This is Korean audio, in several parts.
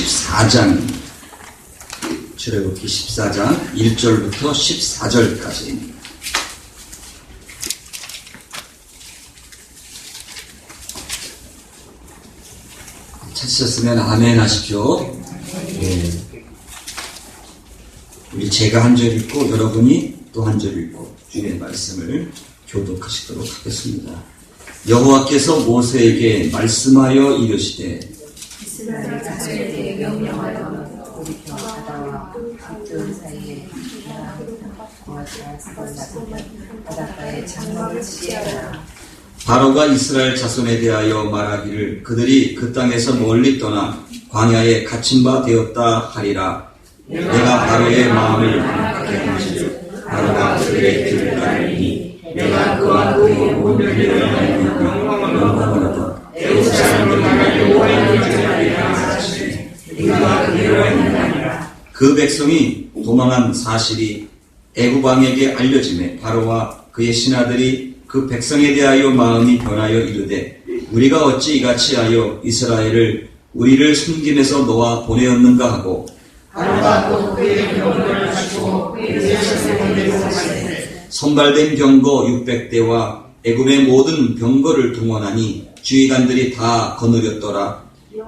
14장, 출애굽기 14장 1절부터 14절까지입니다. 찾으셨으면 아멘 하십시오. 예. 우리 제가 한 절 읽고 여러분이 또 한 절 읽고 주의 말씀을 교독하시도록 하겠습니다. 여호와께서 모세에게 말씀하여 이르시되 이스라엘 자손에게 명령하여 우리 바다와 뜰 사이에 바닷가에 장막을 치게 하라. 바로가 이스라엘 자손에 대하여 말하기를 그들이 그 땅에서 멀리 떠나 광야에 갇힌 바 되었다 하리라. 내가 바로의 마음을 강하게 하시되 바로가 그들의 길을 따르니 내가 그와 그의 모든 일을 영광을 얻어 애굽 사람들과 여호와의 전하리라 하시니 그가 그대로 행하니라. 그 백성이 도망한 사실이 애굽 왕에게 알려지매 바로와 그의 신하들이 그 백성에 대하여 마음이 변하여 이르되 우리가 어찌 이같이 하여 이스라엘을 우리를 숨김에서 놓아 보내었는가 하고 바로가 또 그의 병거를 가지고 그의 자손에게 보내되 선발된 병거 600대와 애굽의 모든 병거를 동원하니 주의관들이 다 거느렸더라.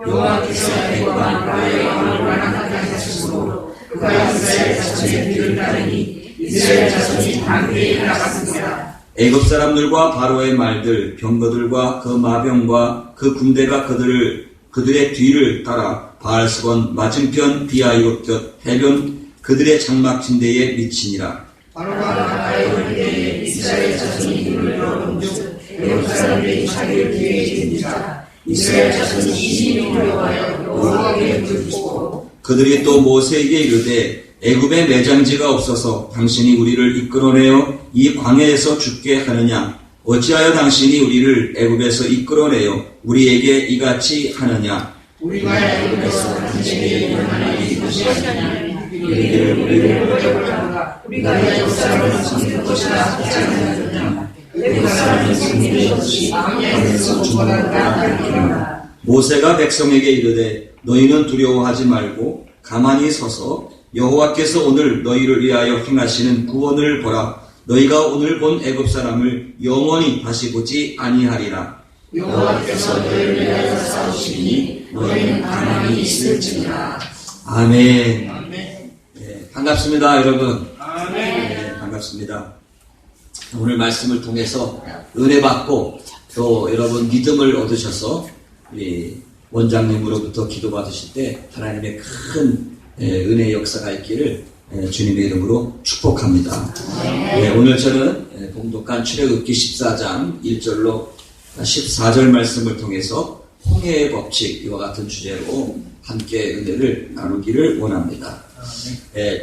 여호와께서 애굽 왕의 마음을 완악하게 하셨으므로 그가 이스라엘 자손의 길을 따르니 이스라엘 자손이 방비에 나갔습니다. 애굽 사람들과 바로의 말들, 병거들과 그 마병과 그 군대가 그들의 뒤를 따라 바알스본 맞은편 비아이롯 곁 해변 그들의 장막 진대에 미치니라. 바로가 가까이 올 때에 이스라엘 자손이 눈을 열어본즉 애굽 사람들이 자기를 뒤에 진지자 이스라엘 자손이 심히 두려워하여 여호와께 부르짖고 그들이 또 모세에게 이르되 애굽에 매장지가 없어서 당신이 우리를 이끌어내어 이 광야에서 죽게 하느냐? 어찌하여 당신이 우리를 애굽에서 이끌어내어 우리에게 이같이 하느냐? 우리가 애굽에서 당신에게 얼마나 이것이 하느냐? 너희를 우리를 버려볼까? 우리가 애굽 사람을 섬길 것이라 하지 않았느냐? 애굽 사람을 섬기는 것이 광야에서 죽어간다 하니라. 모세가 백성에게 이르되 너희는 두려워하지 말고 가만히 서서 여호와께서 오늘 너희를 위하여 행하시는 구원을 보라. 너희가 오늘 본 애굽 사람을 영원히 다시 보지 아니하리라. 여호와께서 너희를 위하여 싸우시니 너희는 가만히 있을지니라. 아멘. 네, 반갑습니다, 여러분. 네, 반갑습니다. 오늘 말씀을 통해서 은혜 받고 또 여러분 믿음을 얻으셔서 우리 원장님으로부터 기도 받으실 때 하나님의 큰 은혜의 역사가 있기를 주님의 이름으로 축복합니다. 네, 오늘 저는 봉독한 출애굽기 14장 1절로 14절 말씀을 통해서 홍해의 법칙 이와 같은 주제로 함께 은혜를 나누기를 원합니다.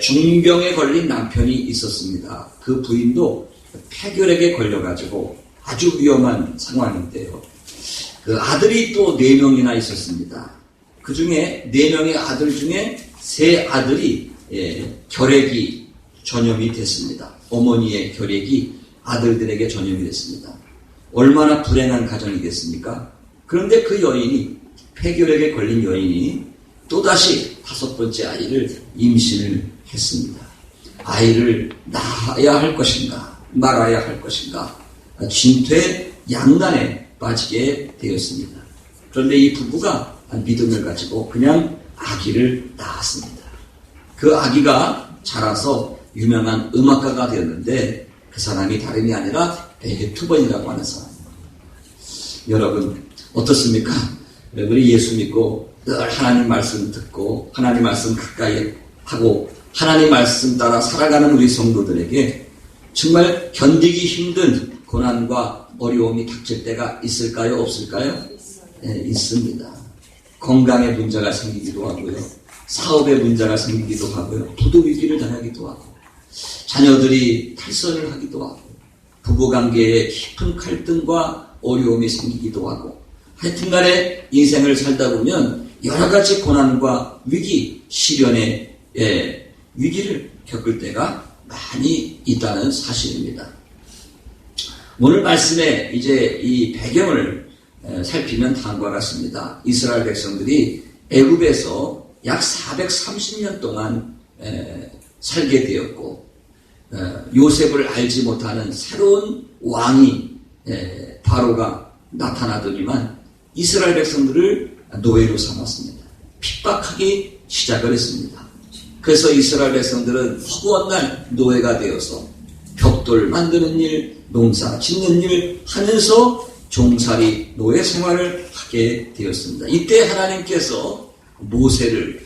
중병에 걸린 남편이 있었습니다. 그 부인도 폐결핵에 걸려가지고 아주 위험한 상황인데요. 그 아들이 또 4명이나 있었습니다. 그 중에 4명의 아들 중에 3 아들이 결핵이 전염이 됐습니다. 어머니의 결핵이 아들들에게 전염이 됐습니다. 얼마나 불행한 가정이겠습니까? 그런데 그 여인이 폐결핵에 걸린 여인이 또다시 5번째 아이를 임신을 했습니다. 아이를 낳아야 할 것인가 말아야 할 것인가 진퇴양난에 빠지게 되었습니다. 그런데 이 부부가 믿음을 가지고 그냥 아기를 낳았습니다. 그 아기가 자라서 유명한 음악가가 되었는데 그 사람이 다름이 아니라 베토벤이라고 하는 사람입니다. 여러분 어떻습니까? 여러분이 예수 믿고 늘 하나님 말씀 듣고 하나님 말씀 가까이 하고 하나님 말씀 따라 살아가는 우리 성도들에게 정말 견디기 힘든 고난과 어려움이 닥칠 때가 있을까요? 없을까요? 네, 있습니다. 건강에 문제가 생기기도 하고요. 사업에 문제가 생기기도 하고요. 부도 위기를 당하기도 하고 자녀들이 탈선을 하기도 하고 부부관계에 깊은 갈등과 어려움이 생기기도 하고 하여튼간에 인생을 살다 보면 여러 가지 고난과 위기, 시련의 위기를 겪을 때가 많이 있다는 사실입니다. 오늘 말씀에 이제 이 배경을 살피면 다음과 같습니다. 이스라엘 백성들이 애굽에서 약 430년 동안 살게 되었고, 요셉을 알지 못하는 새로운 왕이 바로가 나타나더니만 이스라엘 백성들을 노예로 삼았습니다. 핍박하기 시작을 했습니다. 그래서 이스라엘 백성들은 허구한 날 노예가 되어서 벽돌 만드는 일, 농사 짓는 일 하면서 종살이 노예 생활을 하게 되었습니다. 이때 하나님께서 모세를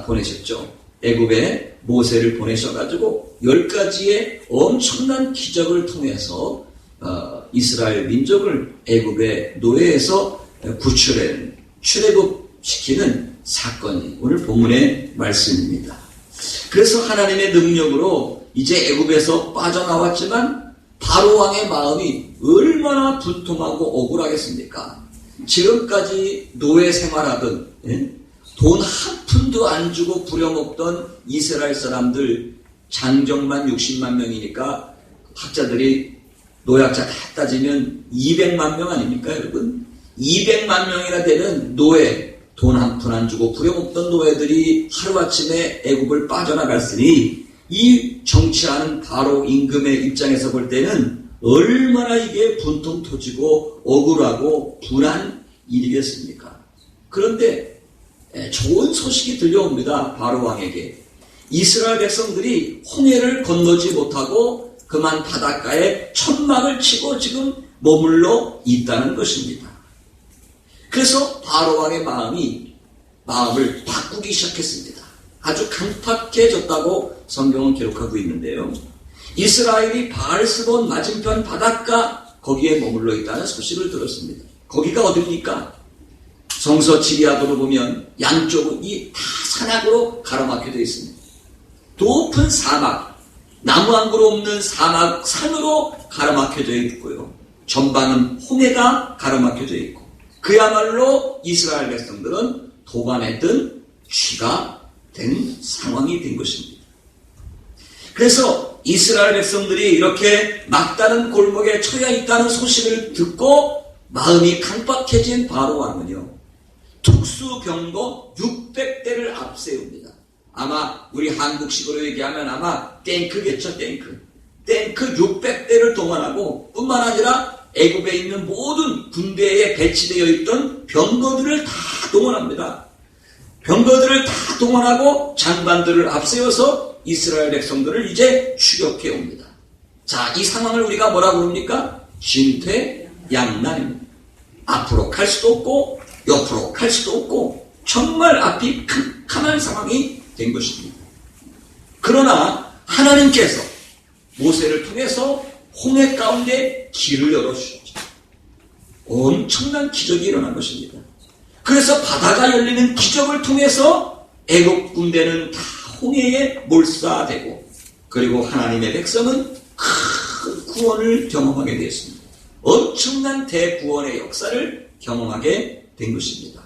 보내셨죠. 애굽에 모세를 보내셔가지고 10가지의 엄청난 기적을 통해서 이스라엘 민족을 애굽의 노예에서 출애굽시키는 사건이 오늘 본문의 말씀입니다. 그래서 하나님의 능력으로 이제 애굽에서 빠져나왔지만 바로 왕의 마음이 얼마나 분통하고 억울하겠습니까? 지금까지 노예 생활하던 돈 한 푼도 안 주고 부려먹던 이스라엘 사람들 장정만 60만 명이니까 학자들이 노약자 다 따지면 200만 명 아닙니까 여러분? 200만 명이나 되는 노예, 돈 한 푼 안 주고 부려먹던 노예들이 하루아침에 애굽을 빠져나갔으니 이 정치하는 바로 임금의 입장에서 볼 때는 얼마나 이게 분통 터지고 억울하고 분한 일이겠습니까? 그런데 좋은 소식이 들려옵니다. 바로 왕에게. 이스라엘 백성들이 홍해를 건너지 못하고 그만 바닷가에 천막을 치고 지금 머물러 있다는 것입니다. 그래서 바로 왕의 마음을 바꾸기 시작했습니다. 아주 강팍해졌다고 성경은 기록하고 있는데요. 이스라엘이 바알스본 맞은편 바닷가 거기에 머물러 있다는 소식을 들었습니다. 거기가 어디입니까? 성서 지리학으로 보면 양쪽이 다 산악으로 가로막혀 되어 있습니다. 높은 사막, 나무 한 그루 없는 사막 산으로 가로막혀져 있고요. 전방은 홍해가 가로막혀져 있고 그야말로 이스라엘 백성들은 도반에 든 쥐가 된 상황이 된 것입니다. 그래서 이스라엘 백성들이 이렇게 막다른 골목에 처해 있다는 소식을 듣고 마음이 강박해진 바로 왕은요. 특수병거 600대를 앞세웁니다. 아마 우리 한국식으로 얘기하면 아마 탱크겠죠, 탱크. 탱크 600대를 동원하고 뿐만 아니라 애굽에 있는 모든 군대에 배치되어 있던 병거들을 다 동원합니다. 병거들을 다 동원하고 장관들을 앞세워서 이스라엘 백성들을 이제 추격해 옵니다. 자, 이 상황을 우리가 뭐라고 부릅니까? 진퇴양난입니다. 앞으로 갈 수도 없고 옆으로 갈 수도 없고 정말 앞이 캄캄한 상황이 된 것입니다. 그러나 하나님께서 모세를 통해서 홍해 가운데 길을 열어주셨죠. 엄청난 기적이 일어난 것입니다. 그래서 바다가 열리는 기적을 통해서 애국 군대는 다 홍해에 몰사되고 그리고 하나님의 백성은 큰 구원을 경험하게 되었습니다. 엄청난 대구원의 역사를 경험하게 된 것입니다.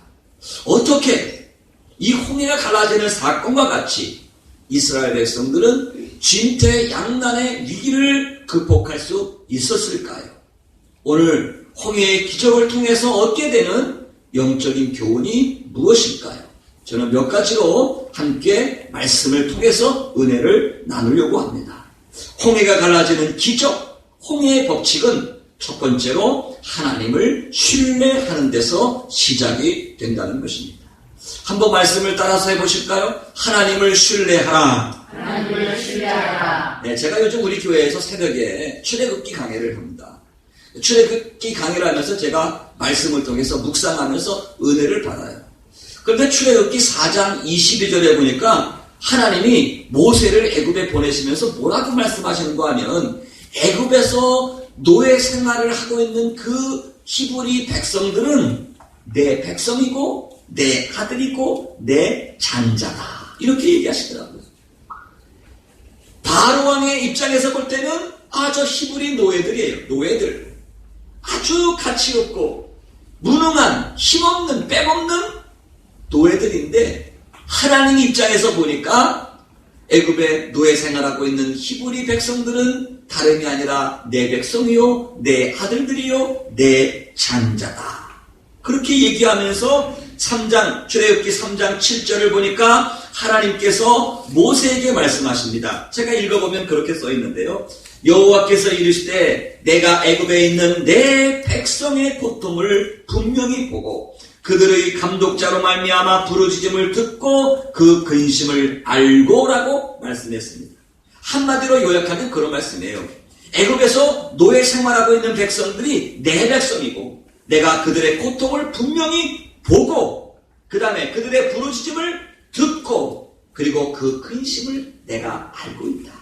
어떻게 이 홍해가 갈라지는 사건과 같이 이스라엘 백성들은 진퇴양난의 위기를 극복할 수 있었을까요? 오늘 홍해의 기적을 통해서 얻게 되는 영적인 교훈이 무엇일까요? 저는 몇 가지로 함께 말씀을 통해서 은혜를 나누려고 합니다. 홍해가 갈라지는 기적, 홍해의 법칙은 첫 번째로 하나님을 신뢰하는 데서 시작이 된다는 것입니다. 한번 말씀을 따라서 해보실까요? 하나님을 신뢰하라. 하나님을 신뢰하라. 네, 제가 요즘 우리 교회에서 새벽에 출애굽기 강해를 합니다. 출애굽기 강해를 하면서 제가 말씀을 통해서 묵상하면서 은혜를 받아요. 그런데 출애굽기 4장 22절에 보니까 하나님이 모세를 애굽에 보내시면서 뭐라고 말씀하시는가 하면 애굽에서 노예 생활을 하고 있는 그 히브리 백성들은 내 백성이고 내 아들이고 내 장자다. 이렇게 얘기하시더라고요. 바로 왕의 입장에서 볼 때는 저 히브리 노예들이에요. 노예들. 아주 가치 없고 무능한 힘없는 빼먹는 노예들인데 하나님 입장에서 보니까 애굽에 노예 생활하고 있는 히브리 백성들은 다름이 아니라 내 백성이요 내 아들들이요 내 장자다. 그렇게 얘기하면서 3장 출애굽기 3장 7절을 보니까 하나님께서 모세에게 말씀하십니다. 제가 읽어보면 그렇게 써 있는데요. 여호와께서 이르시되 내가 애굽에 있는 내 백성의 고통을 분명히 보고 그들의 감독자로 말미암아 부르짖음을 듣고 그 근심을 알고라고 말씀했습니다. 한마디로 요약하면 그런 말씀이에요. 애굽에서 노예 생활하고 있는 백성들이 내 백성이고 내가 그들의 고통을 분명히 보고 그 다음에 그들의 부르짖음을 듣고 그리고 그 근심을 내가 알고 있다.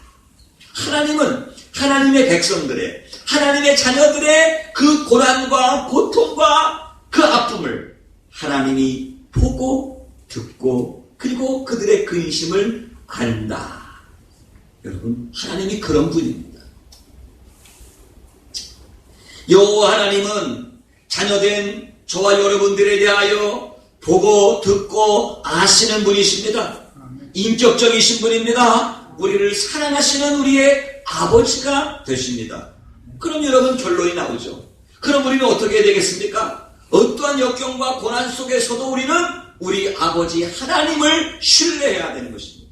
하나님은 하나님의 백성들의 하나님의 자녀들의 그 고난과 고통과 그 아픔을 하나님이 보고 듣고 그리고 그들의 근심을 안다. 여러분, 하나님이 그런 분입니다. 여호와 하나님은 자녀된 저와 여러분들에 대하여 보고 듣고 아시는 분이십니다. 인격적이신 분입니다. 우리를 사랑하시는 우리의 아버지가 되십니다. 그럼 여러분 결론이 나오죠. 그럼 우리는 어떻게 해야 되겠습니까? 어떠한 역경과 고난 속에서도 우리는 우리 아버지 하나님을 신뢰해야 되는 것입니다.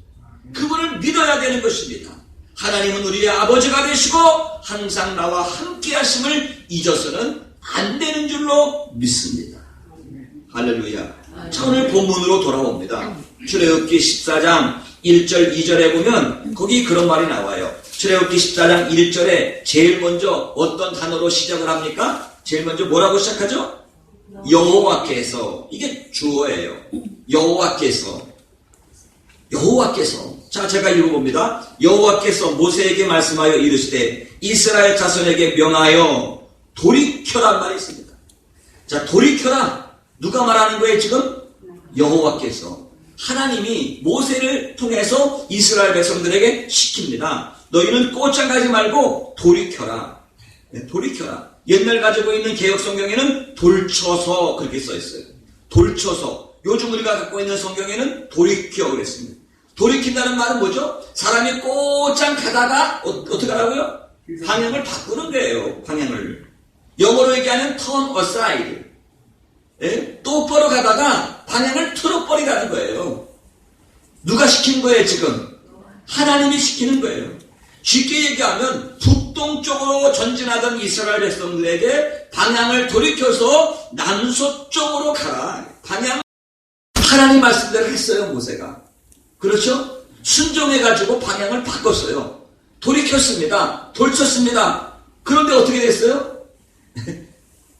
그분을 믿어야 되는 것입니다. 하나님은 우리의 아버지가 되시고 항상 나와 함께 하심을 잊어서는 안 되는 줄로 믿습니다. 할렐루야. 자, 오늘 본문으로 돌아옵니다. 출애굽기 14장 1절 2절에 보면 거기 그런 말이 나와요. 출애굽기 14장 1절에 제일 먼저 어떤 단어로 시작을 합니까? 제일 먼저 뭐라고 시작하죠? 여호와께서. 이게 주어예요. 여호와께서. 자, 제가 읽어봅니다. 여호와께서 모세에게 말씀하여 이르시되 이스라엘 자손에게 명하여 돌이켜란 말이 있습니다. 자, 돌이켜라. 누가 말하는 거예요 지금? 여호와께서. 하나님이 모세를 통해서 이스라엘 백성들에게 시킵니다. 너희는 꼬장 가지 말고 돌이켜라. 네, 돌이켜라. 옛날 가지고 있는 개역 성경에는 돌쳐서 그렇게 써 있어요. 돌쳐서. 요즘 우리가 갖고 있는 성경에는 돌이켜 그랬습니다. 돌이킨다는 말은 뭐죠? 사람이 꼬장 가다가 어떻게 하라고요? 방향을 바꾸는 거예요. 방향을. 영어로 얘기하면 turn aside. 예? 똑바로 가다가 방향을 틀어버리라는 거예요. 누가 시키는 거예요 지금? 하나님이 시키는 거예요. 쉽게 얘기하면 북동쪽으로 전진하던 이스라엘 백성들에게 방향을 돌이켜서 남서쪽으로 가라. 방향 하나님 말씀대로 했어요 모세가. 그렇죠? 순종해가지고 방향을 바꿨어요. 돌이켰습니다. 돌쳤습니다. 그런데 어떻게 됐어요?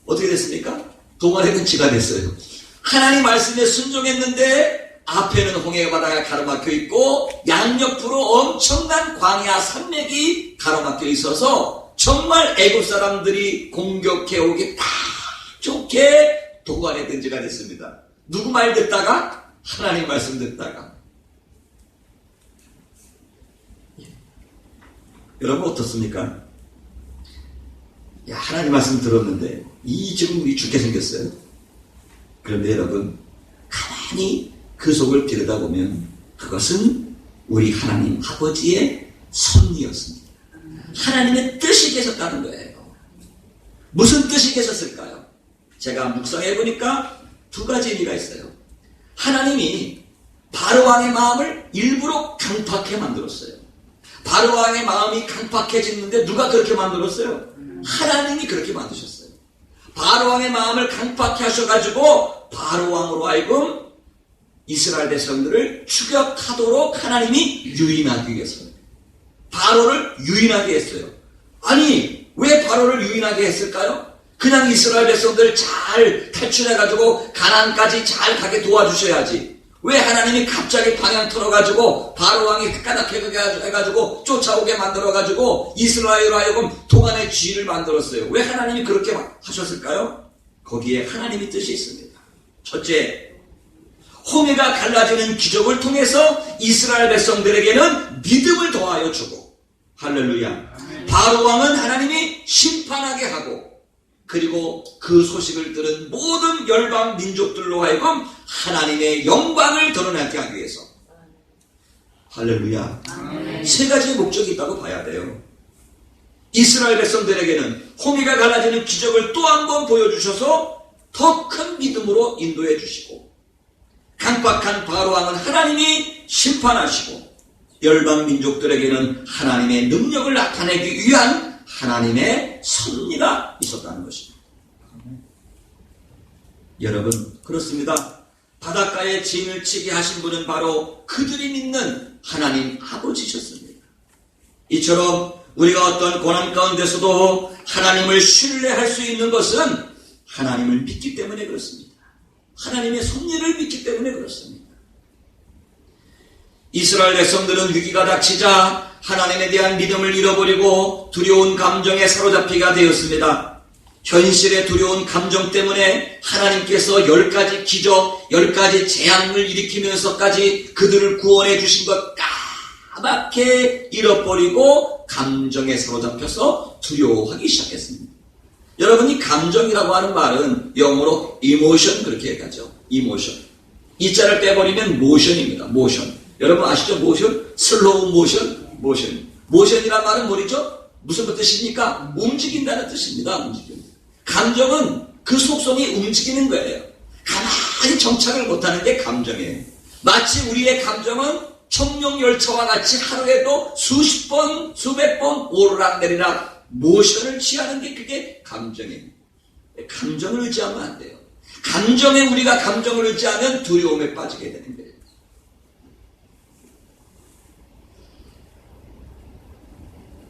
어떻게 됐습니까? 동안에는 지가 됐어요. 하나님 말씀에 순종했는데 앞에는 홍해 바다가 가로막혀 있고 양옆으로 엄청난 광야 산맥이 가로막혀 있어서 정말 애굽 사람들이 공격해 오기 딱 좋게 동안에 든지가 됐습니다. 누구 말 듣다가? 하나님 말씀 듣다가. 여러분 어떻습니까? 야, 하나님 말씀 들었는데 지금 우리 죽게 생겼어요. 그런데 여러분 가만히 그 속을 들여다보면 그것은 우리 하나님 아버지의 섭리였습니다. 하나님의 뜻이 계셨다는 거예요. 무슨 뜻이 계셨을까요? 제가 묵상해보니까 두 가지 의미가 있어요. 하나님이 바로왕의 마음을 일부러 강팍하게 만들었어요. 바로왕의 마음이 강팍해지는데 누가 그렇게 만들었어요? 하나님이 그렇게 만드셨어요. 바로왕의 마음을 강팍해 하셔가지고 바로왕으로 하여금 이스라엘 백성들을 추격하도록 하나님이 유인하기 위해서 바로를 유인하게 했어요. 아니 왜 바로를 유인하게 했을까요? 그냥 이스라엘 백성들 잘 탈출해가지고 가나안까지 잘 가게 도와주셔야지. 왜 하나님이 갑자기 방향 틀어가지고 바로왕이 까맣게 해가지고 쫓아오게 만들어가지고 이스라엘로 하여금 동안의 쥐를 만들었어요. 왜 하나님이 그렇게 하셨을까요? 거기에 하나님의 뜻이 있습니다. 첫째, 홍해가 갈라지는 기적을 통해서 이스라엘 백성들에게는 믿음을 더하여 주고, 할렐루야. 바로왕은 하나님이 심판하게 하고 그리고 그 소식을 들은 모든 열방 민족들로 하여금 하나님의 영광을 드러나게 하기 위해서. 할렐루야. 세 가지의 목적이 있다고 봐야 돼요. 이스라엘 백성들에게는 홍해가 갈라지는 기적을 또 한 번 보여주셔서 더 큰 믿음으로 인도해 주시고, 강박한 바로왕은 하나님이 심판하시고 열방 민족들에게는 하나님의 능력을 나타내기 위한 하나님의 섭리가 있었다는 것입니다. 여러분, 그렇습니다. 바닷가에 진을 치게 하신 분은 바로 그들이 믿는 하나님 아버지셨습니다. 이처럼 우리가 어떤 고난 가운데서도 하나님을 신뢰할 수 있는 것은 하나님을 믿기 때문에 그렇습니다. 하나님의 섭리를 믿기 때문에 그렇습니다. 이스라엘 백성들은 위기가 닥치자 하나님에 대한 믿음을 잃어버리고 두려운 감정에 사로잡히게 되었습니다. 현실의 두려운 감정 때문에 하나님께서 10가지 기적, 10가지 재앙을 일으키면서까지 그들을 구원해 주신 것 까맣게 잃어버리고 감정에 사로잡혀서 두려워하기 시작했습니다. 여러분, 이 감정이라고 하는 말은 영어로 emotion 그렇게 얘기하죠. emotion. 이 자를 빼버리면 motion입니다. motion. 여러분 아시죠? motion? 슬로우 모션? motion. motion이란 말은 뭐죠? 무슨 뜻입니까? 움직인다는 뜻입니다. 움직임. 감정은 그 속성이 움직이는 거예요. 가만히 정착을 못하는 게 감정이에요. 마치 우리의 감정은 청룡열차와 같이 하루에도 수십 번, 수백 번 오르락내리락 모션을 취하는 게 그게 감정이에요. 감정을 의지하면 안 돼요. 감정에 우리가 감정을 의지하면 두려움에 빠지게 되는 거예요.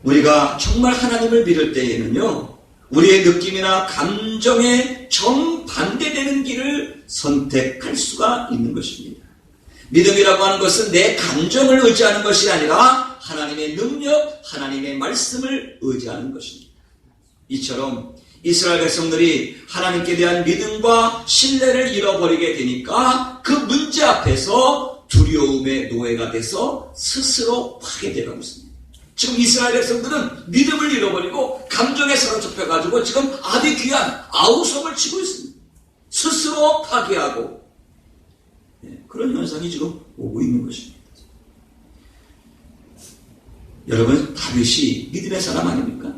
우리가 정말 하나님을 믿을 때에는요, 우리의 느낌이나 감정에 정반대되는 길을 선택할 수가 있는 것입니다. 믿음이라고 하는 것은 내 감정을 의지하는 것이 아니라 하나님의 능력, 하나님의 말씀을 의지하는 것입니다. 이처럼 이스라엘 백성들이 하나님께 대한 믿음과 신뢰를 잃어버리게 되니까 그 문제 앞에서 두려움의 노예가 돼서 스스로 파괴되고 있습니다. 지금 이스라엘 백성들은 믿음을 잃어버리고 감정에 사로잡혀가지고 지금 아주 귀한 아우성을 치고 있습니다. 스스로 파괴하고 그런 현상이 지금 오고 있는 것입니다. 여러분, 다윗이 믿음의 사람 아닙니까?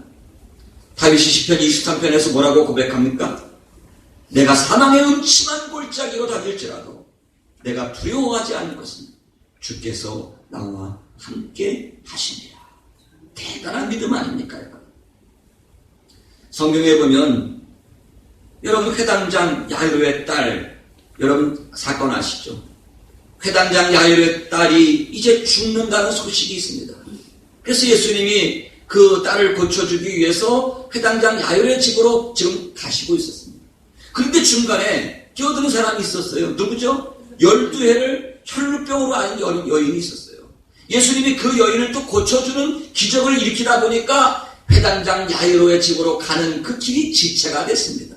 다윗이 시편 23편에서 뭐라고 고백합니까? 내가 사망의 음침한 골짜기로 다닐지라도 내가 두려워하지 않는 것은 주께서 나와 함께 하시니라. 대단한 믿음 아닙니까? 성경에 보면 여러분 회당장 야이로의 딸, 여러분 사건 아시죠? 회당장 야이로의 딸이 이제 죽는다는 소식이 있습니다. 그래서 예수님이 그 딸을 고쳐주기 위해서 회당장 야이로의 집으로 지금 가시고 있었습니다. 그런데 중간에 끼어드는 사람이 있었어요. 누구죠? 12해를 혈루병으로 앓은 여인이 있었어요. 예수님이 그 여인을 또 고쳐주는 기적을 일으키다 보니까 회당장 야이로의 집으로 가는 그 길이 지체가 됐습니다.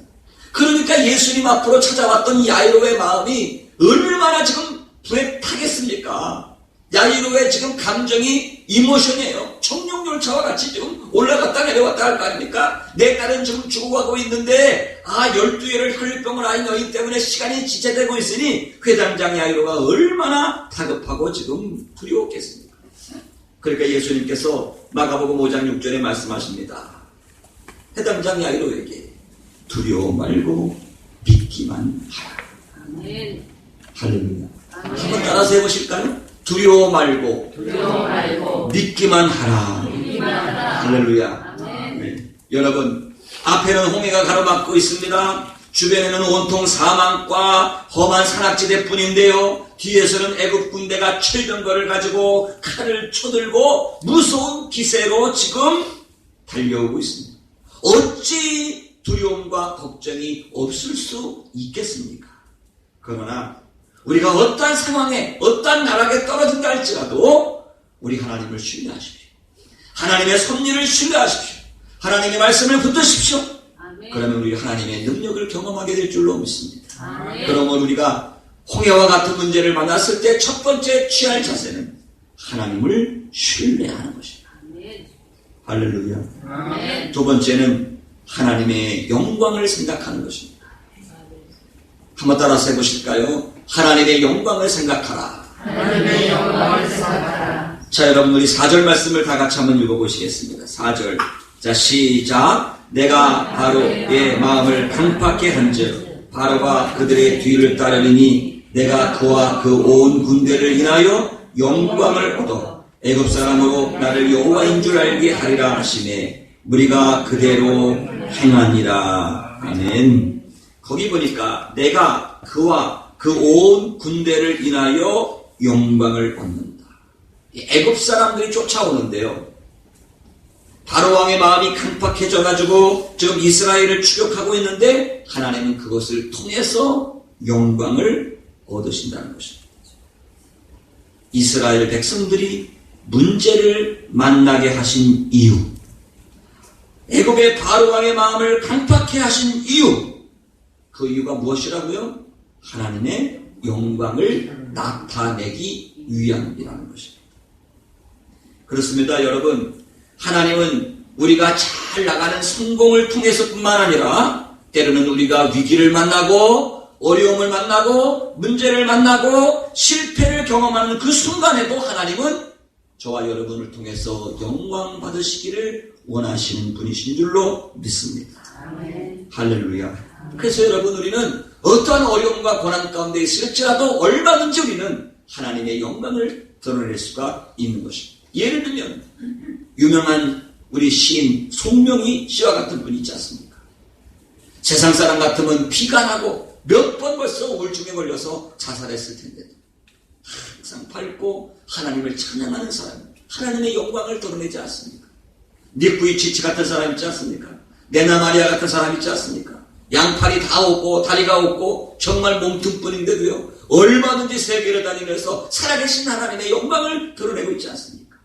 그러니까 예수님 앞으로 찾아왔던 야이로의 마음이 얼마나 지금 불에 타겠습니까? 야이로의 지금 감정이 이모션이에요. 청룡열차와 같이 지금 올라갔다 내려왔다 할 거 아닙니까? 내 딸은 지금 죽어가고 있는데 12해를 혈류병을 앓은 여인 때문에 시간이 지체되고 있으니 회당장 야이로가 얼마나 다급하고 지금 두려웠겠습니까? 그러니까 예수님께서 마가복음 5장 6절에 말씀하십니다. 회당장 야이로에게 두려워 말고 믿기만 하라. 아멘. 할렐루야. 아멘. 한번 따라서 해보실까요? 두려워 말고 믿기만 하라. 할렐루야. 네. 여러분, 앞에는 홍해가 가로막고 있습니다. 주변에는 온통 사망과 험한 산악지대뿐인데요. 뒤에서는 애굽 군대가 철병거를 가지고 칼을 쳐들고 무서운 기세로 지금 달려오고 있습니다. 어찌 두려움과 걱정이 없을 수 있겠습니까? 그러나 우리가 어떠한 상황에 어떠한 나락에 떨어진다 할지라도 우리 하나님을 신뢰하십시오. 하나님의 섭리를 신뢰하십시오. 하나님의 말씀을 붙드십시오. 아멘. 그러면 우리 하나님의 능력을 경험하게 될 줄로 믿습니다. 아멘. 그러면 우리가 홍해와 같은 문제를 만났을 때 첫 번째 취할 자세는 하나님을 신뢰하는 것입니다. 아멘. 할렐루야. 아멘. 두 번째는 하나님의 영광을 생각하는 것입니다. 한번 따라서 해보실까요? 하나님의 영광을 생각하라. 하나님의 영광을 생각하라. 자, 여러분 우리 4절 말씀을 다 같이 한번 읽어보시겠습니다. 4절. 자, 시작. 내가 바로의 마음을 강팍게 한즉 바로가 그들의 뒤를 따르리니 내가 그와 그 온 군대를 인하여 영광을 얻어 애굽 사람으로 나를 여호와인 줄 알게 하리라 하시매 우리가 그대로 행하니라. 아멘. 거기 보니까 내가 그와 그 온 군대를 인하여 영광을 얻는다. 애굽 사람들이 쫓아오는데요. 바로 왕의 마음이 강팍해져 가지고 지금 이스라엘을 추격하고 있는데 하나님은 그것을 통해서 영광을 얻으신다는 것입니다. 이스라엘 백성들이 문제를 만나게 하신 이유, 애굽의 바로 왕의 마음을 강팍해 하신 이유, 그 이유가 무엇이라고요? 하나님의 영광을 나타내기 위함이라는 것입니다. 그렇습니다, 여러분. 하나님은 우리가 잘 나가는 성공을 통해서뿐만 아니라 때로는 우리가 위기를 만나고 어려움을 만나고 문제를 만나고 실패를 경험하는 그 순간에도 하나님은 저와 여러분을 통해서 영광 받으시기를 원하시는 분이신 줄로 믿습니다. 아멘. 할렐루야. 그래서 여러분, 우리는 어떠한 어려움과 고난 가운데 있을지라도 얼마든지 우리는 하나님의 영광을 드러낼 수가 있는 것입니다. 예를 들면 유명한 우리 시인 송명희 씨와 같은 분이 있지 않습니까? 세상 사람 같으면 피가 나고 몇 번 벌써 우울증에 걸려서 자살했을 텐데도 항상 밝고 하나님을 찬양하는 사람, 하나님의 영광을 드러내지 않습니까? 닉 부이치치 같은 사람 있지 않습니까? 네나 마리아 같은 사람 있지 않습니까? 양팔이 다 없고 다리가 없고 정말 몸뚱뿐인데도요, 얼마든지 세계를 다니면서 살아계신 하나님의 영광을 드러내고 있지 않습니까?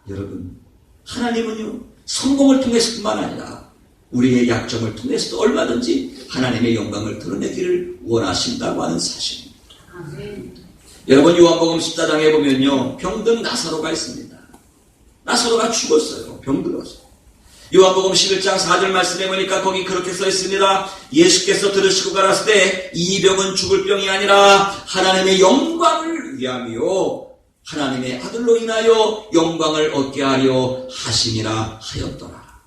여러분, 하나님은요, 성공을 통해서뿐만 아니라 우리의 약점을 통해서도 얼마든지 하나님의 영광을 드러내기를 원하신다고 하는 사실입니다. 아멘. 여러분, 요한복음 14장에 보면요, 병든 나사로가 있습니다. 나사로가 죽었어요. 병들어서. 요한복음 11장 4절 말씀해 보니까 거기 그렇게 써 있습니다. 예수께서 들으시고 가라사대 때 이 병은 죽을 병이 아니라 하나님의 영광을 위함이요 하나님의 아들로 인하여 영광을 얻게 하려 하심이라 하였더라.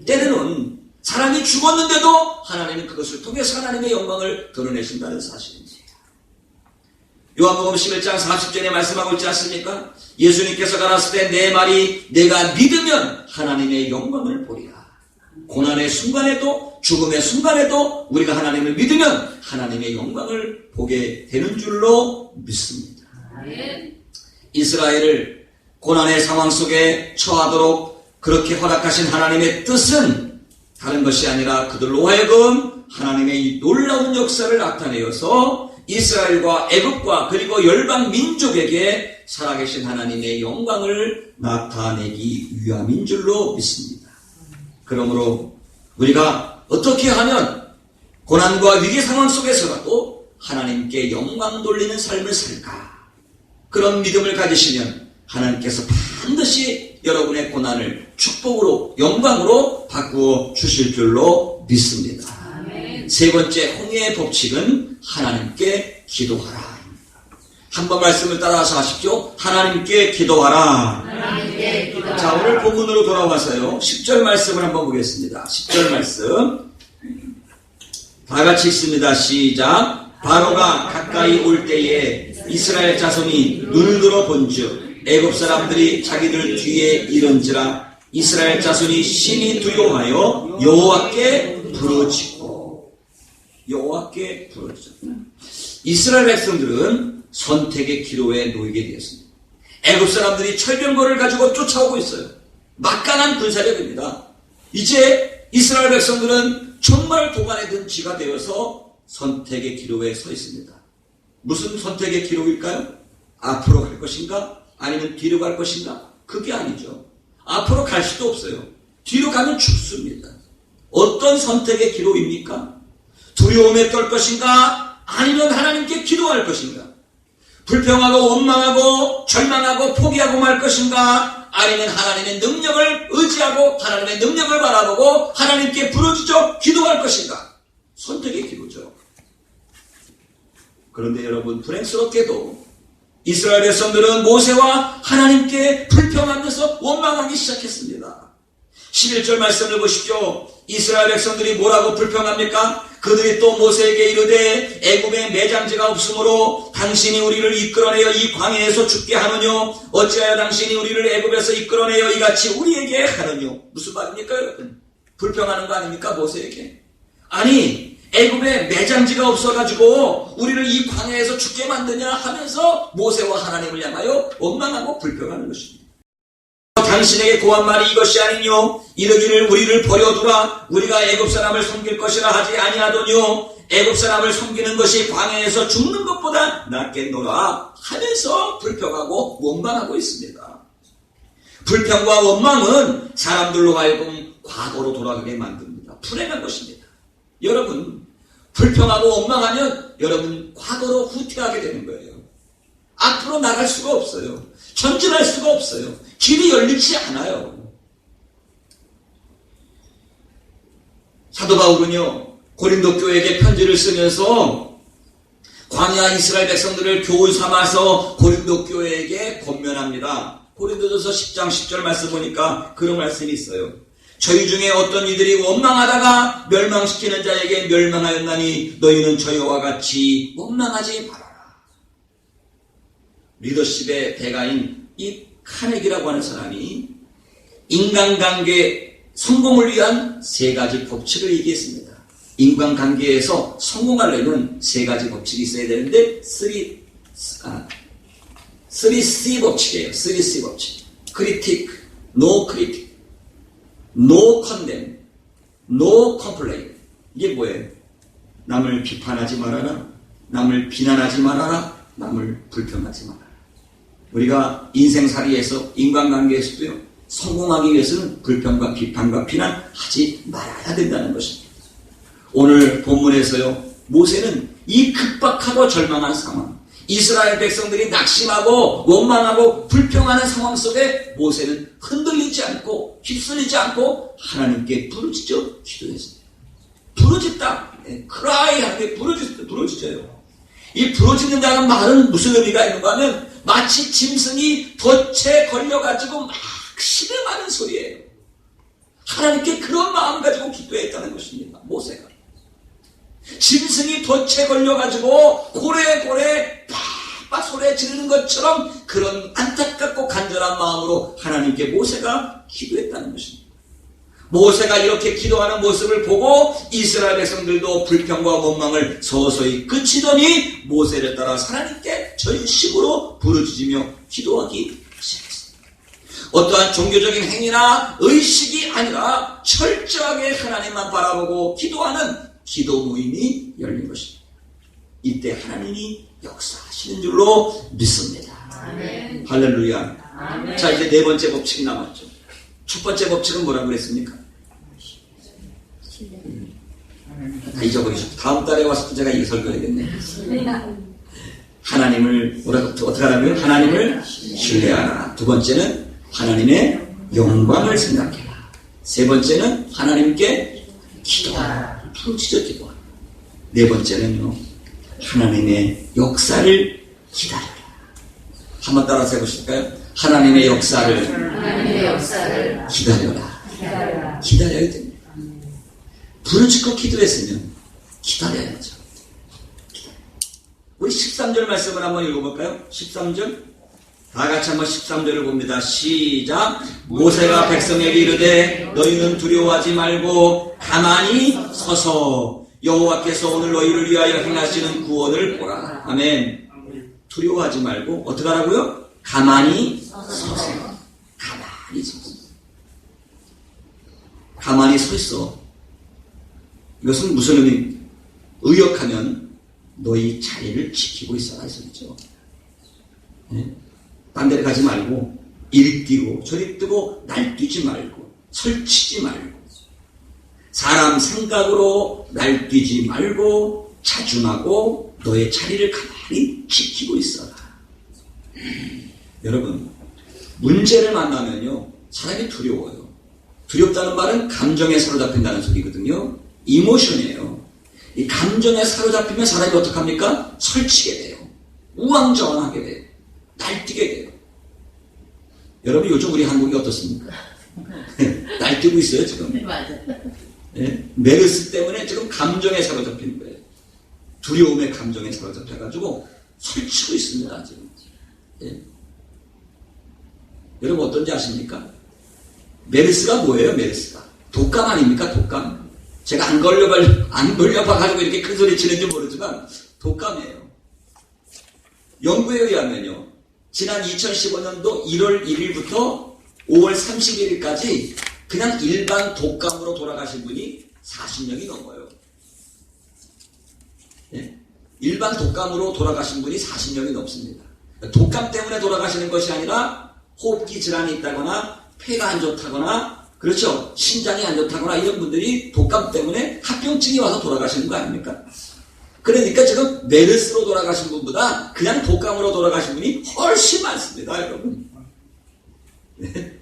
때로는 사람이 죽었는데도 하나님은 그것을 통해서 하나님의 영광을 드러내신다는 사실입니다. 요한복음 11장 40절에 말씀하고 있지 않습니까? 예수님께서 가라사대 때 내 말이 내가 믿으면 하나님의 영광을 보리라. 고난의 순간에도 죽음의 순간에도 우리가 하나님을 믿으면 하나님의 영광을 보게 되는 줄로 믿습니다. 아멘. 이스라엘을 고난의 상황 속에 처하도록 그렇게 허락하신 하나님의 뜻은 다른 것이 아니라 그들로 하여금 하나님의 이 놀라운 역사를 나타내어서 이스라엘과 애굽과 그리고 열방 민족에게 살아계신 하나님의 영광을 나타내기 위함인 줄로 믿습니다. 그러므로 우리가 어떻게 하면 고난과 위기 상황 속에서라도 하나님께 영광 돌리는 삶을 살까? 그런 믿음을 가지시면 하나님께서 반드시 여러분의 고난을 축복으로 영광으로 바꾸어 주실 줄로 믿습니다. 아멘. 세 번째 홍해의 법칙은 하나님께 기도하라. 한번 말씀을 따라서 하십시오. 하나님께 기도하라. 하나님께 기도하라. 자, 오늘 본문으로 돌아와서요, 10절 말씀을 한번 보겠습니다. 10절 말씀 다 같이 읽습니다. 시작. 바로가 가까이 올 때에 이스라엘 자손이 눈을 들어 본즉 애굽 사람들이 자기들 뒤에 이른지라 이스라엘 자손이 심히 두려워하여 여호와께 부르짖고. 여호와께 부르짖었다. 이스라엘 백성들은 선택의 기로에 놓이게 되었습니다. 애굽 사람들이 철병거를 가지고 쫓아오고 있어요. 막강한 군사력입니다. 이제 이스라엘 백성들은 정말 도간에 든 쥐가 되어서 선택의 기로에 서 있습니다. 무슨 선택의 기로일까요? 앞으로 갈 것인가? 아니면 뒤로 갈 것인가? 그게 아니죠. 앞으로 갈 수도 없어요. 뒤로 가면 죽습니다. 어떤 선택의 기로입니까? 두려움에 떨 것인가? 아니면 하나님께 기도할 것인가? 불평하고 원망하고 절망하고 포기하고 말 것인가? 아니면 하나님의 능력을 의지하고 하나님의 능력을 바라보고 하나님께 부르짖어 기도할 것인가? 선택의 기로죠. 그런데 여러분, 불행스럽게도 이스라엘 백성들은 모세와 하나님께 불평하면서 원망하기 시작했습니다. 11절 말씀을 보십시오. 이스라엘 백성들이 뭐라고 불평합니까? 그들이 또 모세에게 이르되 애굽에 매장지가 없으므로 당신이 우리를 이끌어내어 이 광야에서 죽게 하느뇨 어찌하여 당신이 우리를 애굽에서 이끌어내어 이같이 우리에게 하느뇨. 무슨 말입니까 여러분? 불평하는 거 아닙니까 모세에게? 아니 애굽에 매장지가 없어가지고 우리를 이 광야에서 죽게 만드냐 하면서 모세와 하나님을 향하여 원망하고 불평하는 것입니다. 당신에게 고한 말이 이것이 아니뇨 이르기를 우리를 버려두라 우리가 애굽 사람을 섬길 것이라 하지 아니하더뇨 애굽 사람을 섬기는 것이 광야에서 죽는 것보다 낫겠노라 하면서 불평하고 원망하고 있습니다. 불평과 원망은 사람들로 하여금 과거로 돌아가게 만듭니다. 불행한 것입니다. 여러분 불평하고 원망하면 여러분 과거로 후퇴하게 되는 거예요. 앞으로 나갈 수가 없어요. 전진할 수가 없어요. 길이 열리지 않아요. 사도 바울은요 고린도 교회에게 편지를 쓰면서 광야 이스라엘 백성들을 교훈 삼아서 고린도 교회에게 권면합니다. 고린도전서 10장 10절 말씀 보니까 그런 말씀이 있어요. 저희 중에 어떤 이들이 원망하다가 멸망시키는 자에게 멸망하였나니 너희는 저희와 같이 원망하지 말아라. 리더십의 대가인 이 카네기라고 하는 사람이 인간관계 성공을 위한 세 가지 법칙을 얘기했습니다. 인간관계에서 성공하려면 세 가지 법칙이 있어야 되는데 3C 법칙이에요. 3C 법칙. critic, no critic, no condemn, no complain. 이게 뭐예요? 남을 비판하지 말아라, 남을 비난하지 말아라, 남을 불평하지 말아라. 우리가 인생살이에서 인간관계에서도요 성공하기 위해서는 불평과 비판과 비난하지 말아야 된다는 것입니다. 오늘 본문에서요 모세는 이 급박하고 절망한 상황 이스라엘 백성들이 낙심하고 원망하고 불평하는 상황 속에 모세는 흔들리지 않고 휩쓸리지 않고 하나님께 부르짖어 기도했습니다. 부르짖다 cry 하는 게 부르짖어요. 이 부르짖는다는 말은 무슨 의미가 있는가 하면 마치 짐승이 덫에 걸려가지고 막 신음하는 소리예요. 하나님께 그런 마음 가지고 기도했다는 것입니다. 모세가. 짐승이 덫에 걸려가지고 고래고래 팍팍 소리 지르는 것처럼 그런 안타깝고 간절한 마음으로 하나님께 모세가 기도했다는 것입니다. 모세가 이렇게 기도하는 모습을 보고 이스라엘 백성들도 불평과 원망을 서서히 그치더니 모세를 따라 하나님께 전심으로 부르짖으며 기도하기 시작했습니다. 어떠한 종교적인 행위나 의식이 아니라 철저하게 하나님만 바라보고 기도하는 기도 모임이 열린 것입니다. 이때 하나님이 역사하시는 줄로 믿습니다. 아멘. 할렐루야. 아멘. 자 이제 네 번째 법칙이 남았죠. 첫 번째 법칙은 뭐라고 그랬습니까? 다 잊어버리셨고 다음 달에 와서 제가 이거 설교해야겠네. 하나님을 어떻게 하라고요? 하나님을 신뢰하라. 두 번째는 하나님의 영광을 생각해라. 세 번째는 하나님께 기도하라. 부르짖어 기도하라. 네 번째는요 하나님의 역사를 기다려라. 한번 따라서 해보실까요? 하나님의 역사를 기다려라. 기다려야 됩니다. 부르짖고 기도했으면 기다려야죠. 우리 13절 말씀을 한번 읽어볼까요? 13절 다 같이 한번 13절을 봅니다. 시작. 모세가 백성에게 이르되 너희는 두려워하지 말고 가만히 서서 여호와께서 오늘 너희를 위하여 행하시는 구원을 보라. 아멘. 두려워하지 말고 어떻게 하라고요? 가만히 서서. 가만히 서서. 가만히 서 있어. 이것은 무슨 의미? 의역하면 너희 자리를 지키고 있어라 이 소리죠. 네? 딴 데를 가지 말고 이리 뛰고 저리 뛰고 날뛰지 말고 설치지 말고 사람 생각으로 날뛰지 말고 자중하고 너의 자리를 가만히 지키고 있어라. 여러분 문제를 만나면요 사람이 두려워요. 두렵다는 말은 감정에 사로잡힌다는 소리거든요. 이모션이에요. 이 감정에 사로잡히면 사람이 어떡합니까? 설치게 돼요. 우왕좌왕하게 돼요. 날뛰게 돼요. 여러분 요즘 우리 한국이 어떻습니까? 날뛰고 있어요 지금. 맞아. 예? 메르스 때문에 지금 감정에 사로잡힌 거예요. 두려움의 감정에 사로잡혀가지고 설치고 있습니다, 지금. 예? 여러분 어떤지 아십니까? 메르스가 뭐예요, 메르스가? 독감 아닙니까, 독감? 제가 안 걸려봐가지고 이렇게 큰 소리 치는지 모르지만, 독감이에요. 연구에 의하면요, 지난 2015년도 1월 1일부터 5월 31일까지 그냥 일반 독감으로 돌아가신 분이 40명이 넘어요. 예? 일반 독감으로 돌아가신 분이 40명이 넘습니다. 독감 때문에 돌아가시는 것이 아니라 호흡기 질환이 있다거나 폐가 안 좋다거나, 그렇죠, 신장이 안 좋다거나 이런 분들이 독감 때문에 합병증이 와서 돌아가시는 거 아닙니까? 그러니까 지금 메르스로 돌아가신 분보다 그냥 독감으로 돌아가신 분이 훨씬 많습니다, 여러분. 네.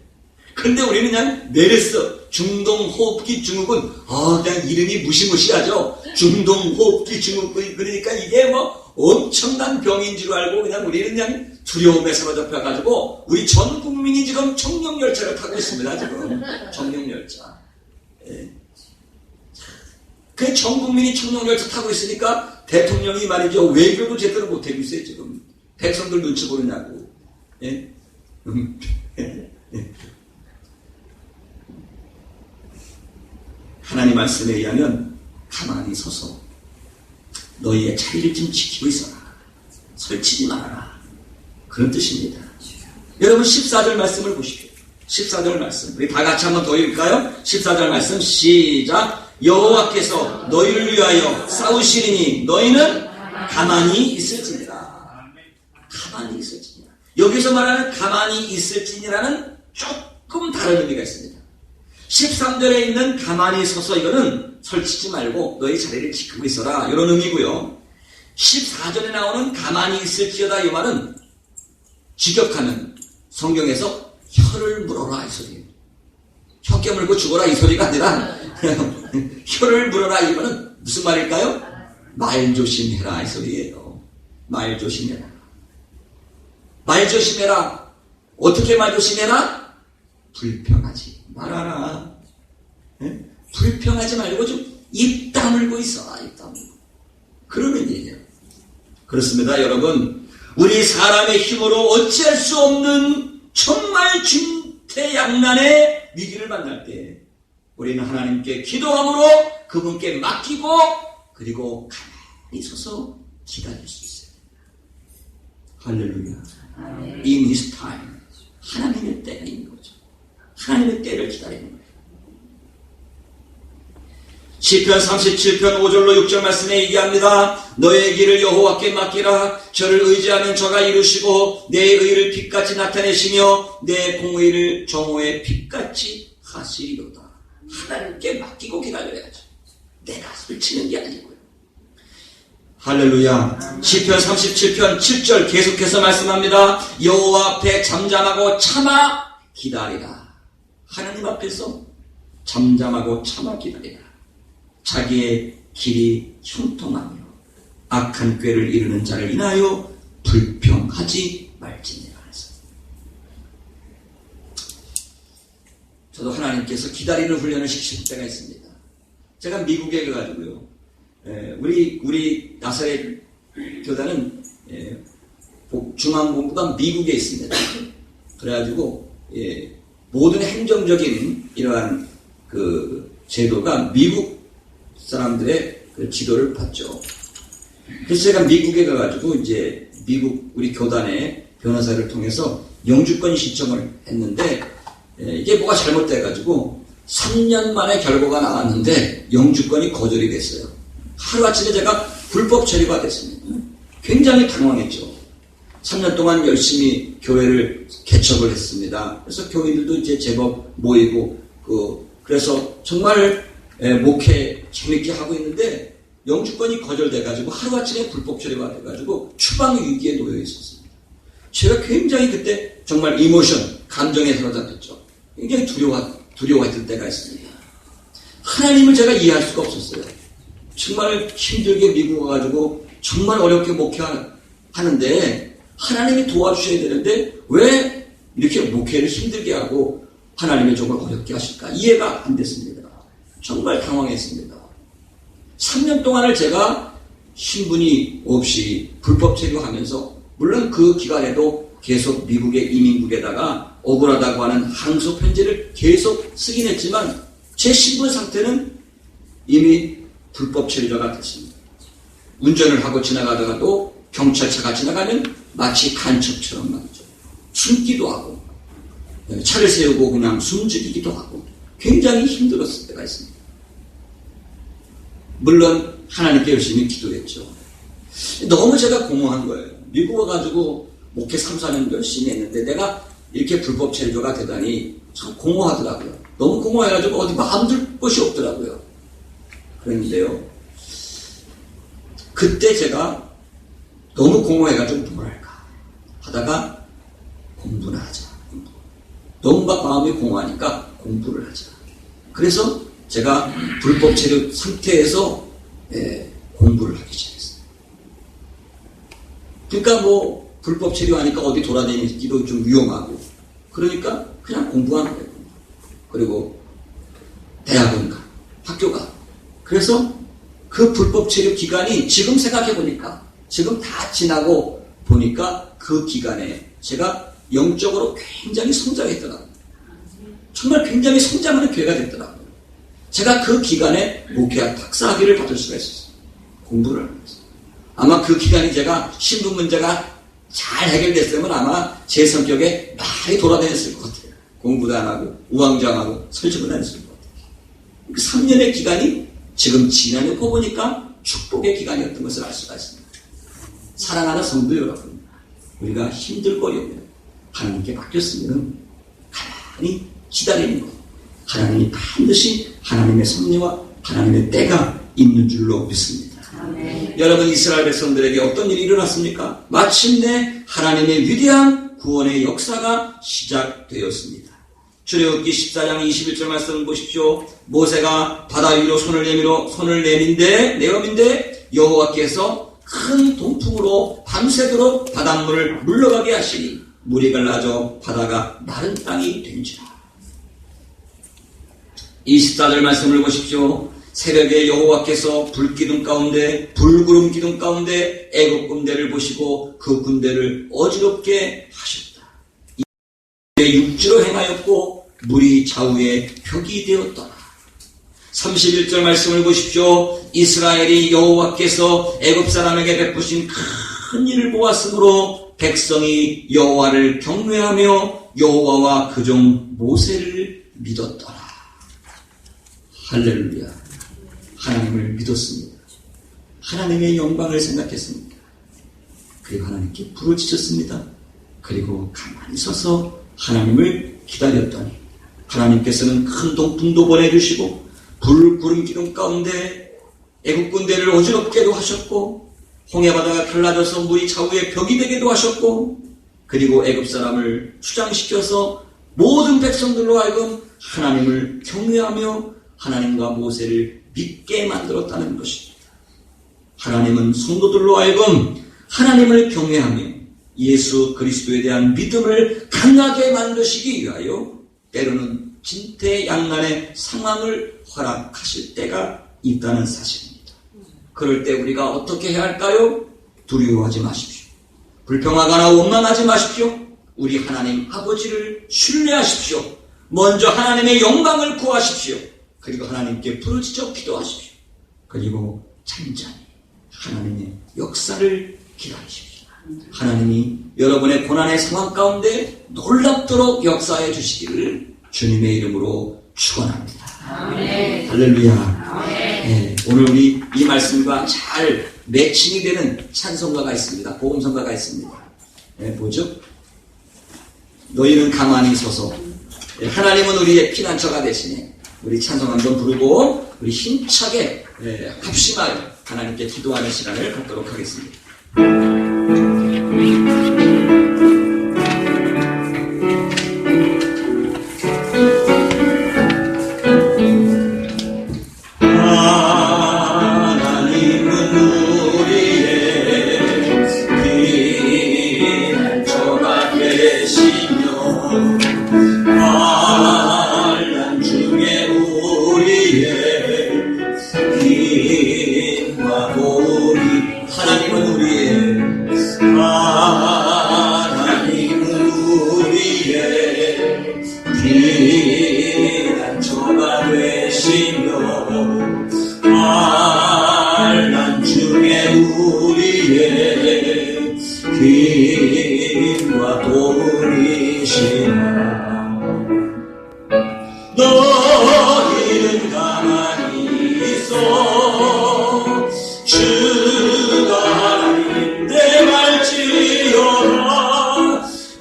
근데 우리는 그냥 메르스, 중동호흡기 증후군, 그냥 이름이 무시무시하죠. 중동호흡기 증후군, 그러니까 이게 뭐 엄청난 병인 줄 알고 그냥 우리는 그냥 두려움에 사로잡혀가지고 우리 전 국민이 지금 청룡열차를 타고 있습니다, 지금. 청룡열차. 예. 그 전 국민이 청룡열차 타고 있으니까 대통령이 말이죠, 외교도 제대로 못하고 있어요, 지금. 백성들 눈치 보느냐고. 예? 하나님 말씀에 의하면 가만히 서서 너희의 자리를 좀 지키고 있어라. 설치지 말아라. 그런 뜻입니다. 여러분 14절 말씀을 보십시오. 14절 말씀. 우리 다 같이 한번 더 읽을까요? 14절 말씀 시작. 여호와께서 너희를 위하여 싸우시리니 너희는 가만히 있을지니라. 가만히 있을지니라. 여기서 말하는 가만히 있을지니라는 조금 다른 의미가 있습니다. 13절에 있는 가만히 서서 이거는 설치지 말고 너희 자리를 지키고 있어라, 이런 의미고요. 14절에 나오는 가만히 있을지어다 이 말은 직역하면 성경에서 혀를 물어라 이 소리예요. 혀 깨물고 죽어라 이 소리가 아니라 혀를 물어라 이 말은 무슨 말일까요? 말 조심해라 이 소리예요. 말 조심해라. 말 조심해라. 어떻게 말 조심해라? 불평하지 말아라. 예? 불평하지 말고 좀 입 다물고 있어라. 입 다물고. 그런 의미예요. 그렇습니다, 여러분. 우리 사람의 힘으로 어찌할 수 없는 정말 중태양난의 위기를 만날 때 우리는 하나님께 기도함으로 그분께 맡기고 그리고 가만히 서서 기다릴 수 있어요. 할렐루야. In His time. 하나님의 때가 있는 거죠. 하나님의 때를 기다리는 거예요. 시편 37편 5절로 6절 말씀에 얘기합니다. 너의 길을 여호와께 맡기라. 저를 의지하면 저가 이루시고 내 의를 빛같이 나타내시며 내 공의를 정오의 빛같이 하시리로다. 하나님께 맡기고 기다려야죠. 내가 설치는 게 아니고요. 할렐루야. 시편 37편 7절 계속해서 말씀합니다. 여호와 앞에 잠잠하고 참아 기다리라. 하나님 앞에서 잠잠하고 참아 기다리라. 자기의 길이 형통하며 악한 꾀를 이루는 자를 인하여 불평하지 말지니라. 저도 하나님께서 기다리는 훈련을 시키실 때가 있습니다. 제가 미국에 가가지고요, 우리 나사렛 교단은 중앙본부가 미국에 있습니다. 그래가지고 모든 행정적인 이러한 그 제도가 미국 사람들의 그 지도를 받죠. 그래서 제가 미국에 가가지고 이제 미국 우리 교단의 변호사를 통해서 영주권 신청을 했는데 이게 뭐가 잘못돼가지고 3년 만에 결과가 나왔는데 영주권이 거절이 됐어요. 하루아침에 제가 불법 체류가 됐습니다. 굉장히 당황했죠. 3년 동안 열심히 교회를 개척을 했습니다. 그래서 교인들도 이제 제법 모이고 그래서 정말 목회 재밌게 하고 있는데 영주권이 거절돼가지고 하루아침에 불법 체류가 돼가지고 추방 위기에 놓여 있었습니다. 제가 굉장히 그때 정말 이모션, 감정에 사로잡혔죠. 굉장히 두려워했던 때가 있습니다. 하나님을 제가 이해할 수가 없었어요. 정말 힘들게 미국 와가지고 정말 어렵게 목회하는데 하나님이 도와주셔야 되는데 왜 이렇게 목회를 힘들게 하고 하나님의 종을 어렵게 하실까? 이해가 안 됐습니다. 정말 당황했습니다. 3년 동안을 제가 신분이 없이 불법 체류하면서, 물론 그 기간에도 계속 미국의 이민국에다가 억울하다고 하는 항소 편지를 계속 쓰긴 했지만 제 신분 상태는 이미 불법 체류자가 됐습니다. 운전을 하고 지나가다가도 경찰차가 지나가면 마치 간첩처럼 말이죠. 숨기도 하고 차를 세우고 그냥 숨죽이기도 하고 굉장히 힘들었을 때가 있습니다. 물론 하나님께 열심히 기도했죠. 너무 제가 공허한 거예요. 미국 와가지고 목회 3, 4년 열심히 했는데 내가 이렇게 불법 체류자가 되다니 참 공허하더라고요. 너무 공허해가지고 어디 마음 둘 곳이 없더라고요. 그랬는데요. 그때 제가 너무 공허해가지고 뭐랄까 하다가 공부나 하자. 너무 마음이 공허하니까 공부를 하자. 그래서 제가 불법 체류 상태에서 공부를 하기 시작했어요. 그러니까 뭐 불법 체류하니까 어디 돌아다니기도 좀 위험하고 그러니까 그냥 공부하는 거예요. 그리고 대학원 가, 학교 가. 그래서 그 불법 체류 기간이 지금 생각해보니까 지금 다 지나고 보니까 그 기간에 제가 영적으로 굉장히 성장했더라고요. 정말 굉장히 성장하는 기회가 됐더라고요. 제가 그 기간에 목회학 박사학위를 받을 수가 있었어요. 공부를 하면서. 아마 그 기간이 제가 신분 문제가 잘 해결됐으면 아마 제 성격에 많이 돌아다녔을 것 같아요. 공부도 안 하고 우왕좌왕하고 설득을 안 했을 것 같아요. 그 3년의 기간이 지금 지나놓고 보니까 축복의 기간이었던 것을 알 수가 있습니다. 사랑하는 성도 여러분, 우리가 힘들고 어려우면 하나님께 맡겼으면 가만히 기다리는 것. 하나님이 반드시 하나님의 섭리와 하나님의 때가 있는 줄로 믿습니다. 아멘. 여러분, 이스라엘 백성들에게 어떤 일이 일어났습니까? 마침내 하나님의 위대한 구원의 역사가 시작되었습니다. 출애굽기 14장 21절 말씀 보십시오. 모세가 바다 위로 손을 내밀는데 여호와께서 큰 동풍으로 밤새도록 바닷물을 물러가게 하시니 물이 갈라져 바다가 마른 땅이 된지라. 24절 말씀을 보십시오. 새벽에 여호와께서 불구름 기둥 가운데 애굽 군대를 보시고 그 군대를 어지럽게 하셨다. 육지로 행하였고 물이 좌우에 벽이 되었더라. 31절 말씀을 보십시오. 이스라엘이 여호와께서 애굽 사람에게 베푸신 큰 일을 보았으므로 백성이 여호와를 경외하며 여호와와 그종 모세를 믿었더라. 할렐루야. 하나님을 믿었습니다. 하나님의 영광을 생각했습니다. 그리고 하나님께 부르짖었습니다. 그리고 가만히 서서 하나님을 기다렸더니 하나님께서는 큰 동풍도 보내주시고 불구름 기둥 가운데 애굽 군대를 어지럽게도 하셨고 홍해바다가 갈라져서 물이 좌우에 벽이 되게도 하셨고 그리고 애굽 사람을 추장시켜서 모든 백성들로 하여금 하나님을 경외하며 하나님과 모세를 믿게 만들었다는 것입니다. 하나님은 성도들로 하여금 하나님을 경외하며 예수 그리스도에 대한 믿음을 강하게 만드시기 위하여 때로는 진퇴양난의 상황을 허락하실 때가 있다는 사실입니다. 그럴 때 우리가 어떻게 해야 할까요? 두려워하지 마십시오. 불평하거나 원망하지 마십시오. 우리 하나님 아버지를 신뢰하십시오. 먼저 하나님의 영광을 구하십시오. 그리고 하나님께 부르짖어 기도하십시오. 그리고 찬찬히 하나님의 역사를 기다리십시오. 하나님이 여러분의 고난의 상황 가운데 놀랍도록 역사해 주시기를 주님의 이름으로 축원합니다. 아멘. 할렐루야. 아멘. 네, 오늘 우리 이 말씀과 잘 매칭이 되는 찬송가가 있습니다. 복음성가가 있습니다. 네, 뭐죠? 너희는 가만히 서서 하나님은 우리의 피난처가 되시네. 우리 찬송 한번 부르고 우리 힘차게 합심하여 하나님께 기도하는 시간을 갖도록 하겠습니다. 한란 중에 우리의 주와 도우리시나 너희는 가만히 있어 주가 하나님 내 말지어라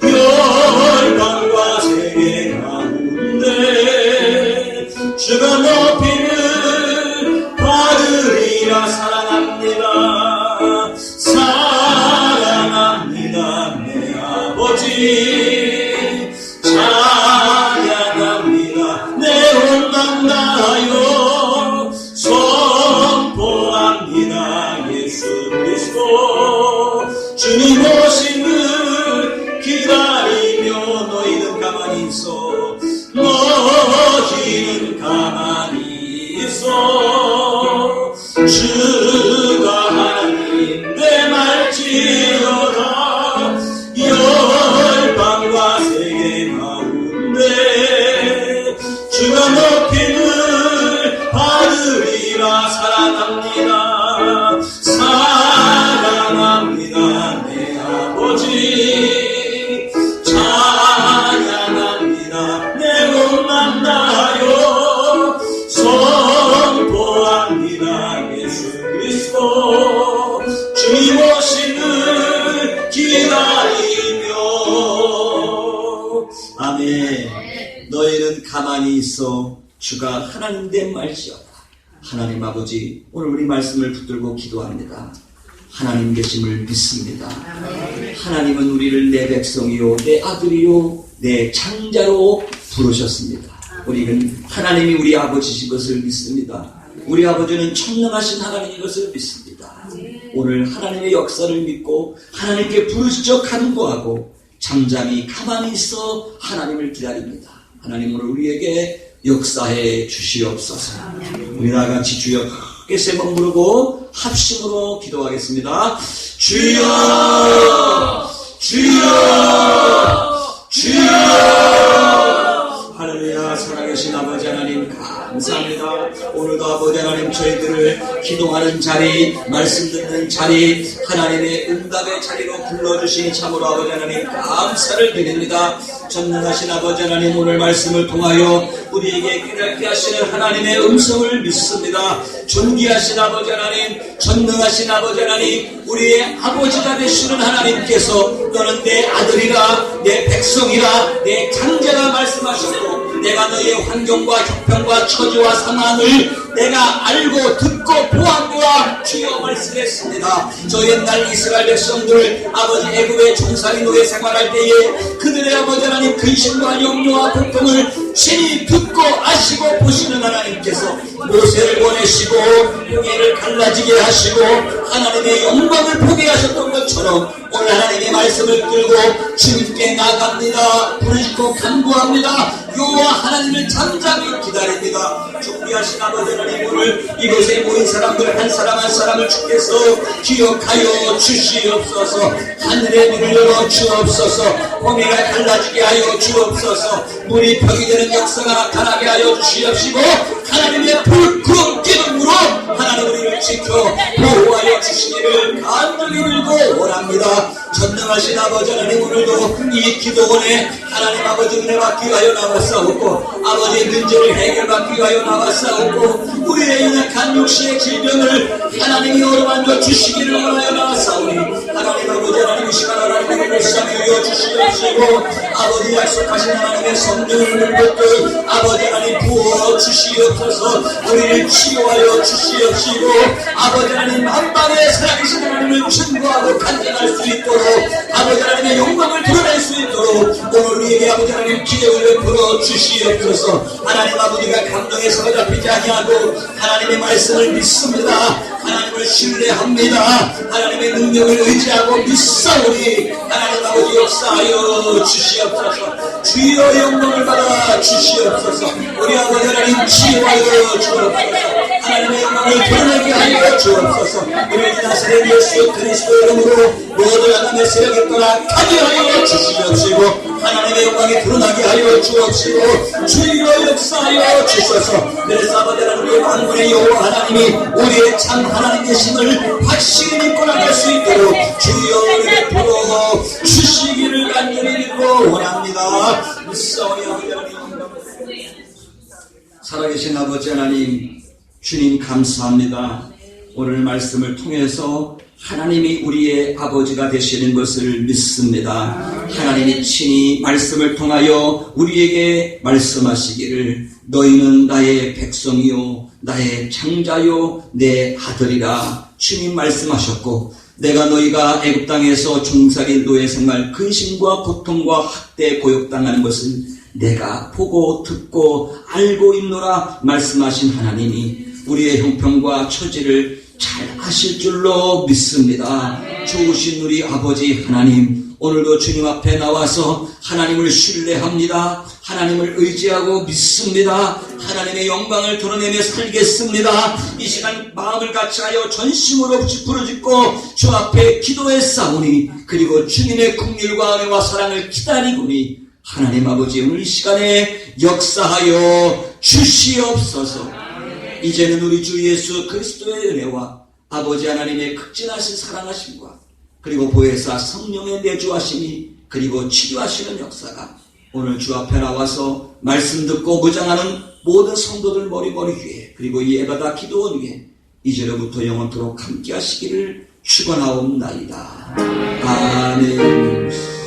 열방과 세계 가운데 주가 높이는 받으리라 사랑합니다 사랑합니다 내 아버지 찬양합니다 내 온망 다하여 선포합니다 예수 그리스도 주님 오심을 기다리며 너희는 가만히 있어 너희는 가만히 있어 주가 하나님 내 말지어라 열방과 세계 가운데 주가 높임을 받으리라 사랑합니다 사랑합니다 내 아버지 찬양합니다 내 몸만 다하여 선포합니다 예수 그리스도 주님 오심을 기다리며 아멘. 너희는 가만히 있어 주가 하나님 된 말지어다. 하나님 아버지 오늘 우리 말씀을 붙들고 기도합니다. 하나님 계심을 믿습니다. 하나님은 우리를 내 백성이요 내 아들이요 내 창자로 부르셨습니다. 우리는 하나님이 우리 아버지신 것을 믿습니다. 우리 아버지는 청명하신 하나님인 것을 믿습니다. 오늘 하나님의 역사를 믿고 하나님께 부르짖어 간구하고 잠잠히 가만히 있어 하나님을 기다립니다. 하나님 오늘 우리에게 역사해 주시옵소서. 우리 다같이 주여 크게 세 번 부르고 합심으로 기도하겠습니다. 주여 주여 주여 할렐루야. 살아계신 아버지 하나님 감사합니다. 오늘도 아버지 하나님 저희들을 기도하는 자리 말씀 듣는 자리 하나님의 응답의 자리로 불러주시니 참으로 아버지 하나님 감사를 드립니다. 전능하신 아버지 하나님 오늘 말씀을 통하여 우리에게 깨닫게 하시는 하나님의 음성을 믿습니다. 존귀하신 아버지 하나님 전능하신 아버지 하나님 우리의 아버지가 되시는 하나님께서 너는 내 아들이라 내 백성이라 내 장자라 말씀하셨고 내가 너의 환경과 형편과 처지와 상황을 내가 알고 듣고 보았노라 주여 말씀했습니다. 저 옛날 이스라엘 백성들 아버지 애굽의 종살이 노예 생활할 때에 그들의 아버지 하나님 근심과 염려와 고통을 친히 듣고 아시고 보시는 하나님께서 모세를 보내시고 홍해를 갈라지게 하시고 하나님의 영광을 보게 하셨던 것처럼 오늘 하나님의 말씀을 들고 주님께 나갑니다. 부르짖고 간구합니다. 여호와 하나님을 잠잠히 기다립니다. 존귀하신 아버지 하나님 오늘 이곳에 모인 사람들 한 사람 한 사람을 주께서 기억하여 주시옵소서. 하늘의 문을 열어 주옵소서. 홍해가 갈라지게 하여 주옵소서. 물이 벽이 되는 역사가 나타나게 하여 주시옵시고 하나님의 불구름 기름으로 하나님 우리를 지켜 보호하여 주시기를 간절히 빌고 원합니다. 전능하신 아버지 하나님 오늘도 이 기도원에 하나님 아버지 은혜 받기 위하여 나왔사옵고 아버지의 문제를 해결받기 위하여 나왔사옵고 우리의 연약한 육신의 질병을 하나님이 어루만져 주시기를 원하여 나왔사오니 하나님 아버지 하나님 이 시간 하나님의 불쌍히 여겨 주시옵시고 아버지 약속하신 하나님의 성령을 물붓듯 아버지 하나님 부어 주시옵소서. 우리를 치유하여 주시옵시고 아버지 하나님 만방에 살아계신 하나님을 증거하고 간증할 수 있도록 아버지 하나님의 영광을 드러낼 수 있도록 오늘 우리에게 아버지 하나님 기적을 베풀어 주시옵소서. 하나님 아버지가 감동에 사로잡히지 아니하고 하나님의 말씀을 믿습니다. 하나님을 신뢰합니다. 하나님의 능력을 의지하고 믿사오니 하나님 아버지 역사하여 주시옵소서. 주여 영광을 받아 주시옵소서. 우리 아버지 하나님 치유하여 주옵소서. 하나님의 영광을 드러내게 하여 주옵소서. 우리 나사렛 예수 그리스도 이름으로 모든 하나님의 세력을 떠나 가게 하여 주시옵시고 하나님의 영광이 드러나게 하여 주옵시고 주여 역사하여 주셔서 내 사바데라는 우리 왕군의 여호와 하나님이 우리의 참 하나님 되심을 확실히 믿고 나갈 수 있도록 주여 우리를 부어 주시기를 간절히 믿고 원합니다. 싸우니 아버지 하나님, 살아계신 아버지 하나님, 주님 감사합니다. 오늘 말씀을 통해서 하나님이 우리의 아버지가 되시는 것을 믿습니다. 하나님이 친히 말씀을 통하여 우리에게 말씀하시기를 너희는 나의 백성이요 나의 창자요 내 아들이라 주님 말씀하셨고, 내가 너희가 애굽 땅에서 종살이 노예 생활 근심과 고통과 학대 고욕당하는 것을 내가 보고 듣고 알고 있노라 말씀하신 하나님이 우리의 형편과 처지를 잘 아실 줄로 믿습니다. 좋으신 우리 아버지 하나님, 오늘도 주님 앞에 나와서 하나님을 신뢰합니다. 하나님을 의지하고 믿습니다. 하나님의 영광을 드러내며 살겠습니다. 이 시간 마음을 같이하여 전심으로 부르짖고 주 앞에 기도했사오니, 그리고 주님의 긍휼과 은혜와 사랑을 기다리고니 하나님 아버지 오늘 이 시간에 역사하여 주시옵소서. 이제는 우리 주 예수 그리스도의 은혜와 아버지 하나님의 극진하신 사랑하심과 그리고 보혜사 성령의 내주하심이 그리고 치료하시는 역사가 오늘 주 앞에 나와서 말씀 듣고 무장하는 모든 성도들 머리머리 위에, 그리고 이 예배다 기도원 위에 이제로부터 영원토록 함께 하시기를 축원하옵나이다. 아멘.